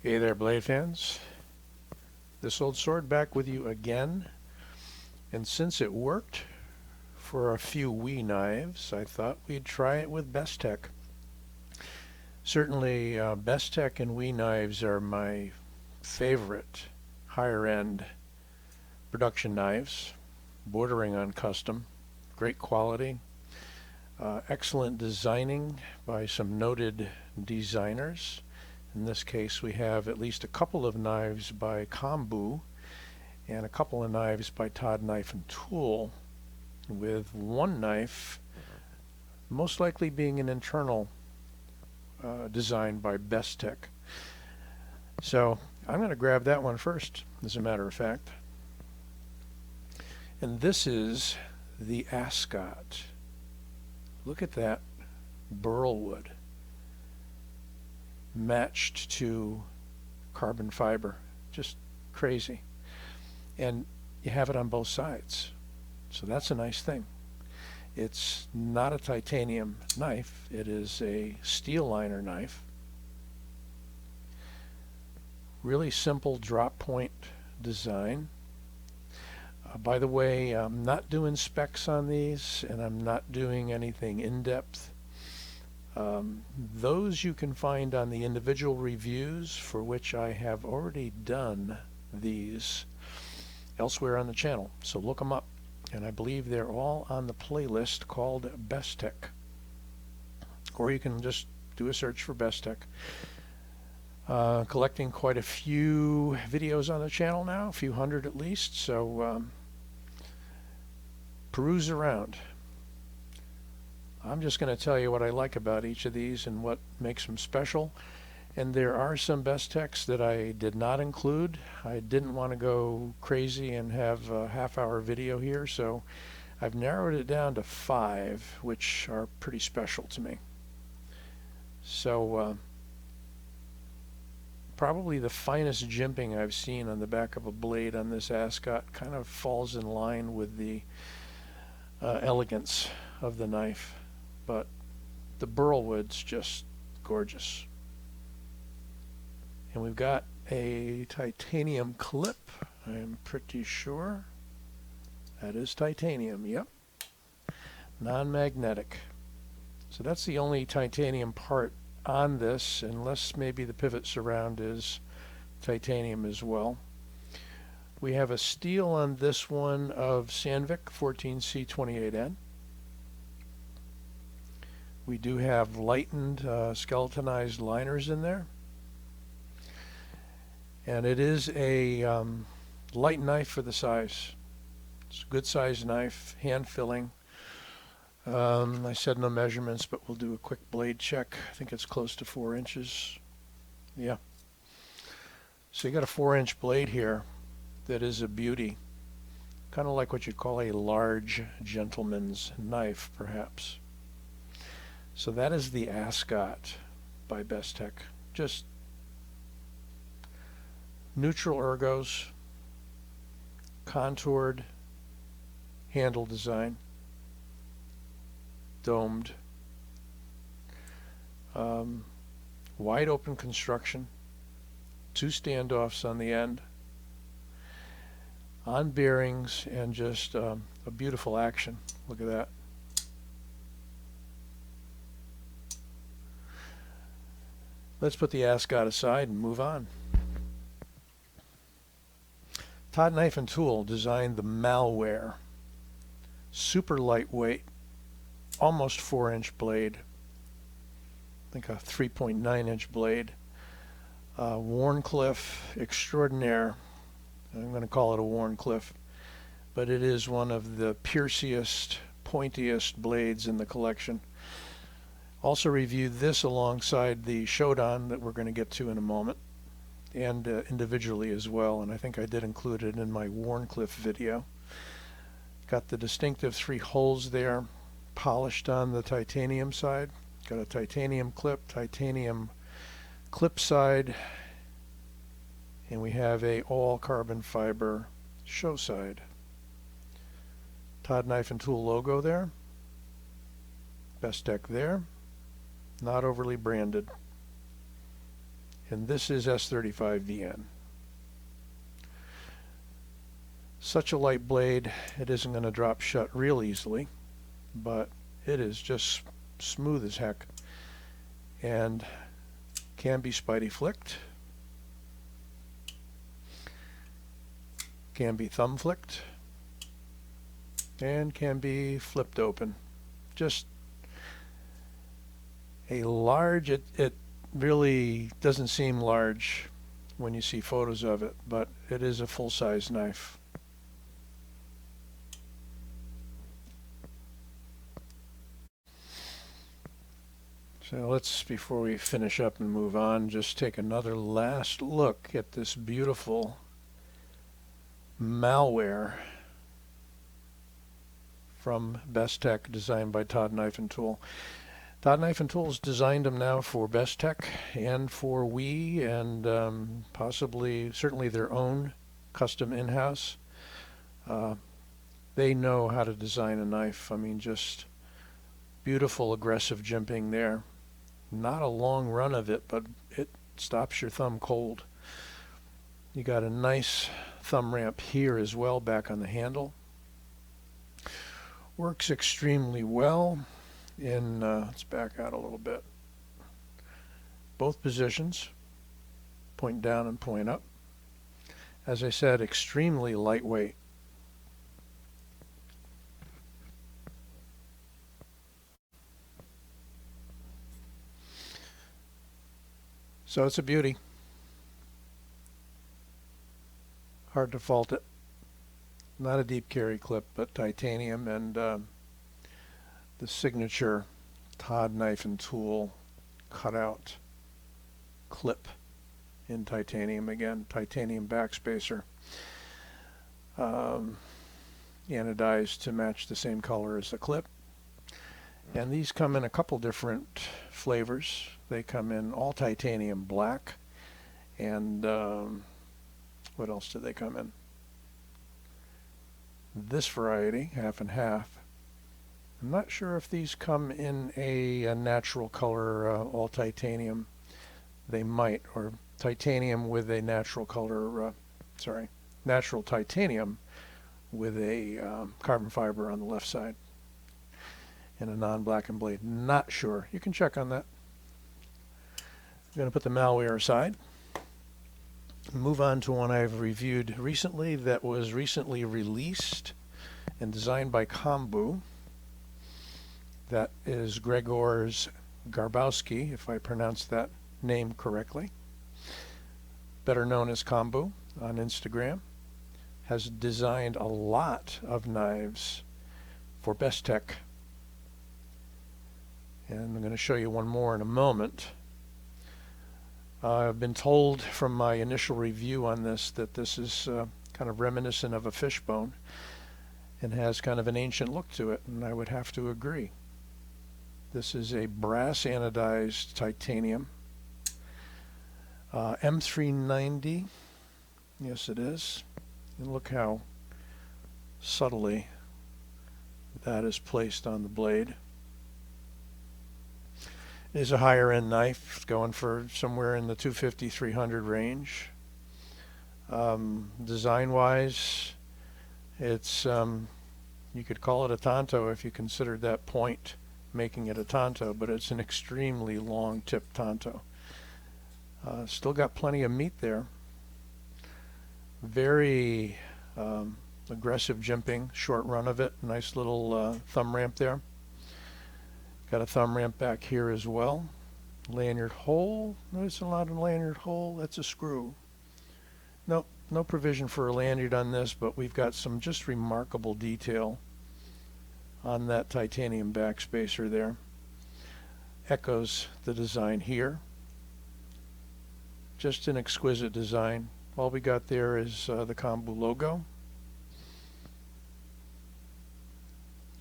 Hey there, blade fans. This old sword back with you again. And since it worked for a few Wii knives, I thought we'd try it with Bestech. Certainly, Bestech and Wii knives are my favorite higher-end production knives, bordering on custom. Great quality, excellent designing by some noted designers. In this case, we have at least a couple of knives by Kambu and a couple of knives by Todd Knife and Tool, with one knife most likely being an internal design by Bestech. So I'm going to grab that one first, as a matter of fact. And this is the Ascot. Look at that burl wood matched to carbon fiber. Just crazy. And you have it on both sides. So that's a nice thing. It's not a titanium knife. It is a steel liner knife. Really simple drop point design. By the way, I'm not doing specs on these, and I'm not doing anything in-depth. Those you can find on the individual reviews, for which I have already done these elsewhere on the channel. So look them up, and I believe they're all on the playlist called Bestech. Or you can just do a search for Bestech. Collecting quite a few videos on the channel now, a few hundred at least, so peruse around. I'm just going to tell you what I like about each of these and what makes them special. And there are some Bestechs that I did not include. I didn't want to go crazy and have a half-hour video here, so I've narrowed it down to 5, which are pretty special to me. So probably the finest jimping I've seen on the back of a blade on this Ascot. Kind of falls in line with the elegance of the knife, but the burlwood's just gorgeous. And we've got a titanium clip. I'm pretty sure that is titanium. Yep, non-magnetic. So that's the only titanium part on this, unless maybe the pivot surround is titanium as well. We have a steel on this one of Sandvik 14C28N. We do have lightened skeletonized liners in there. And it is a light knife for the size. It's a good size knife, hand filling. I said no measurements, but we'll do a quick blade check. I think it's close to 4 inches. Yeah. So you got a 4-inch blade here that is a beauty. Kind of like what you'd call a large gentleman's knife, perhaps. So that is the Ascot by Bestech. Just neutral ergos, contoured handle design, domed, wide open construction, 2 standoffs on the end, on bearings, and just a beautiful action. Look at that. Let's put the Ascot aside and move on. Todd Knife and Tool designed the Malware. Super lightweight, almost 4-inch blade. I think a 3.9-inch blade. Wharncliffe Extraordinaire. I'm going to call it a Wharncliffe, but it is one of the pierciest, pointiest blades in the collection. Also reviewed this alongside the Shodan that we're going to get to in a moment, and individually as well, and I think I did include it in my Wharncliffe video. Got the distinctive 3 holes there, polished on the titanium side. Got a titanium clip side, and we have a all carbon fiber show side. Todd Knife and Tool logo there. Bestech there. Not overly branded. and this is S35VN. Such a light blade, it isn't going to drop shut real easily, but it is just smooth as heck and can be spidey flicked, can be thumb flicked, and can be flipped open. Just a large, it really doesn't seem large when you see photos of it, but it is a full-size knife. So let's, before we finish up and move on, just take another last look at this beautiful malware from Bestech, designed by Todd Knife and Tool. Todd Knife and Tool's designed them now for Bestech and for we, and possibly, certainly their own custom in-house. They know how to design a knife. I mean, just beautiful aggressive jimping there. Not a long run of it, but it stops your thumb cold. You got a nice thumb ramp here as well, back on the handle. Works extremely well in, let's back out a little bit. Both positions, point down and point up. As I said, extremely lightweight. So it's a beauty. Hard to fault it. Not a deep carry clip, but titanium, and the signature Todd Knife and Tool cutout clip in titanium. Again, titanium backspacer, anodized to match the same color as the clip. And these come in a couple different flavors. They come in all titanium black, and what else do they come in? This variety, half and half. I'm not sure if these come in a natural color, all titanium. They might, or titanium with a natural color, natural titanium with a carbon fiber on the left side and a non-blackened blade. Not sure. You can check on that. I'm going to put the malware aside. Move on to one I've reviewed recently that was recently released and designed by Kombu. That is Gregor's Garbowski, if I pronounced that name correctly. Better known as Kombu on Instagram. Has designed a lot of knives for Bestech. And I'm going to show you one more in a moment. I've been told from my initial review on this that this is kind of reminiscent of a fishbone and has kind of an ancient look to it, and I would have to agree. This is a brass anodized titanium. M390, yes it is. And look how subtly that is placed on the blade. It is a higher end knife, going for somewhere in the 250-300 range. Design wise, it's you could call it a tanto if you considered that point making it a tanto, but it's an extremely long tip tanto. Still got plenty of meat there. Very aggressive jimping, short run of it. Nice little thumb ramp there. Got a thumb ramp back here as well. Lanyard hole. Notice a lot of lanyard hole. That's a screw. Nope, no provision for a lanyard on this, but we've got some just remarkable detail on that titanium backspacer there. Echoes the design here. Just an exquisite design. All we got there is the Kombu logo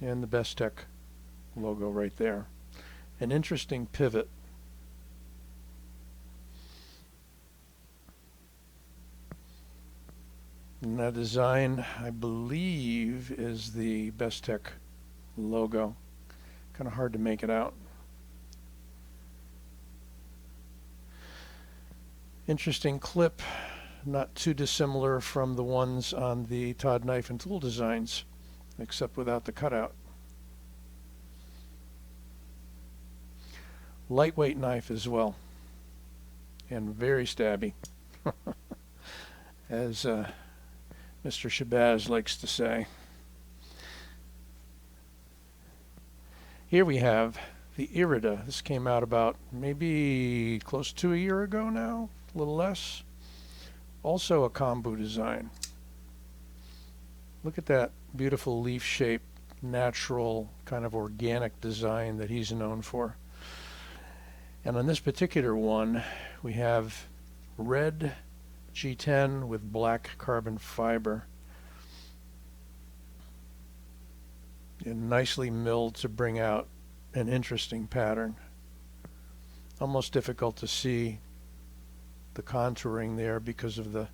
and the Bestech logo right there. An interesting pivot. And that design, I believe, is the Bestech logo. Kind of hard to make it out. Interesting clip, not too dissimilar from the ones on the Todd Knife and Tool designs, except without the cutout. Lightweight knife as well, and very stabby, as Mr. Shabazz likes to say. Here we have the Irida. This came out about maybe close to a year ago now, a little less. Also a kombu design. Look at that beautiful leaf shape, natural kind of organic design that he's known for. And on this particular one, we have red G10 with black carbon fiber, and nicely milled to bring out an interesting pattern. Almost difficult to see the contouring there because of the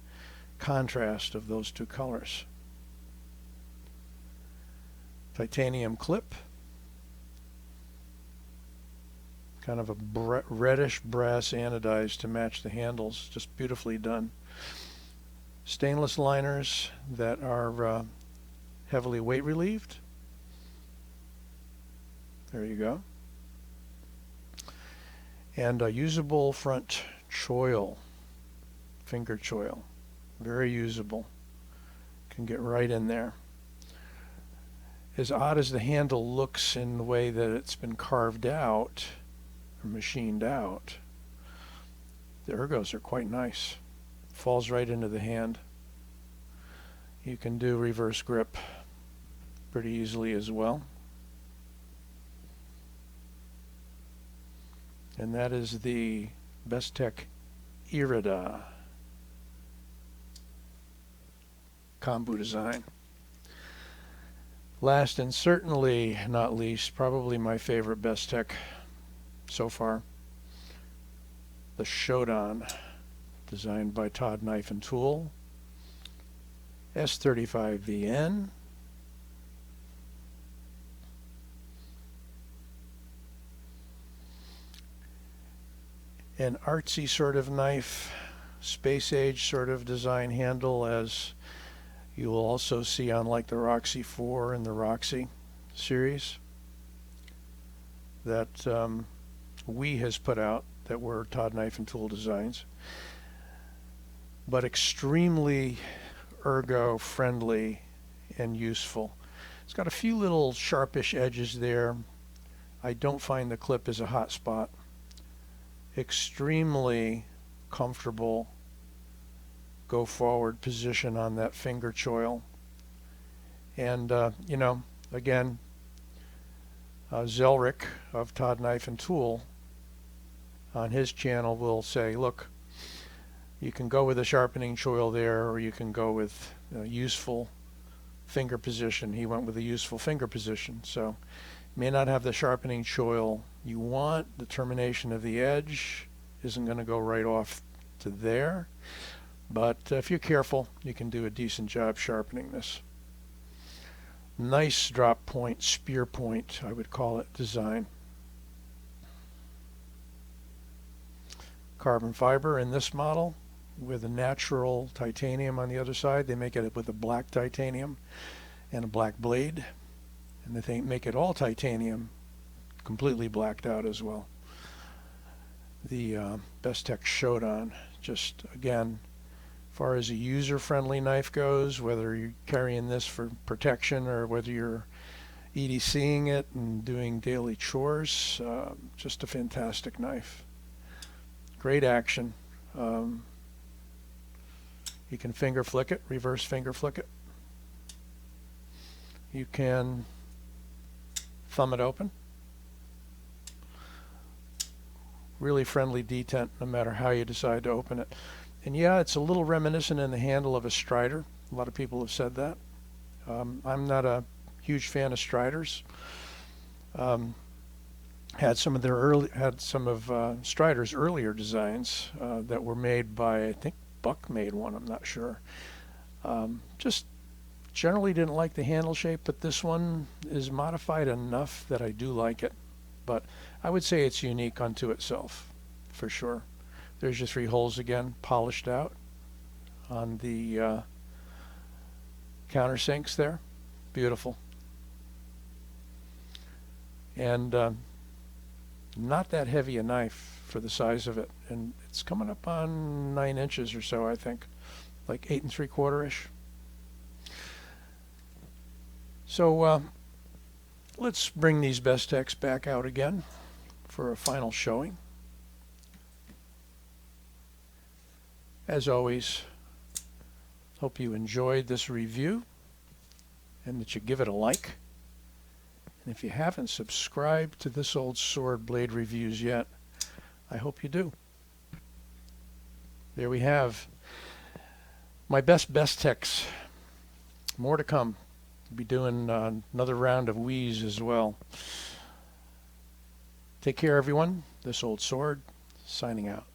contrast of those two colors. Titanium clip, kind of a reddish brass anodized to match the handles, just beautifully done. Stainless liners that are heavily weight relieved. There you go. And a usable front choil, finger choil, very usable. Can get right in there. As odd as the handle looks in the way that it's been carved out or machined out, the ergos are quite nice. Falls right into the hand. You can do reverse grip pretty easily as well. And that is the Bestech Irida kombu design. Last and certainly not least, probably my favorite Bestech so far, the Shodan, designed by Todd Knife and Tool, S35VN. An artsy sort of knife, space age sort of design handle, as you will also see on like the Roxy 4 and the Roxy series that We has put out, that were Todd Knife and Tool designs, but extremely ergo friendly and useful. It's got a few little sharpish edges there. I don't find the clip is a hot spot. Extremely comfortable go forward position on that finger choil. And you know, again, Zelric of Todd Knife and Tool on his channel will say, look, you can go with a sharpening choil there, or you can go with a useful finger position. He went with a useful finger position. So may not have the sharpening choil you want. The termination of the edge isn't going to go right off to there, but if you're careful, you can do a decent job sharpening this. Nice drop point, spear point, I would call it, design. Carbon fiber in this model with a natural titanium on the other side. They make it with a black titanium and a black blade, and they make it all titanium, completely blacked out as well. The Bestech Shodan, just again, as far as a user-friendly knife goes, whether you're carrying this for protection or whether you're EDCing it and doing daily chores, just a fantastic knife. Great action. You can finger flick it, reverse finger flick it. You can thumb it open. Really friendly detent no matter how you decide to open it. And yeah, it's a little reminiscent in the handle of a Strider. A lot of people have said that. I'm not a huge fan of Striders. Had some of Strider's earlier designs that were made by, I think Buck made one, I'm not sure. Just generally didn't like the handle shape, but this one is modified enough that I do like it. But I would say it's unique unto itself, for sure. There's your 3 holes again, polished out on the countersinks there. Beautiful. And not that heavy a knife for the size of it, and it's coming up on 9 inches or so, I think, like 8 3/4-ish. So let's bring these Bestechs back out again for a final showing. As always, hope you enjoyed this review and that you give it a like. And if you haven't subscribed to This Old Sword Blade Reviews yet, I hope you do. There we have my best Bestechs. More to come. We'll be doing another round of wheeze as well. Take care, everyone. This Old Sword, signing out.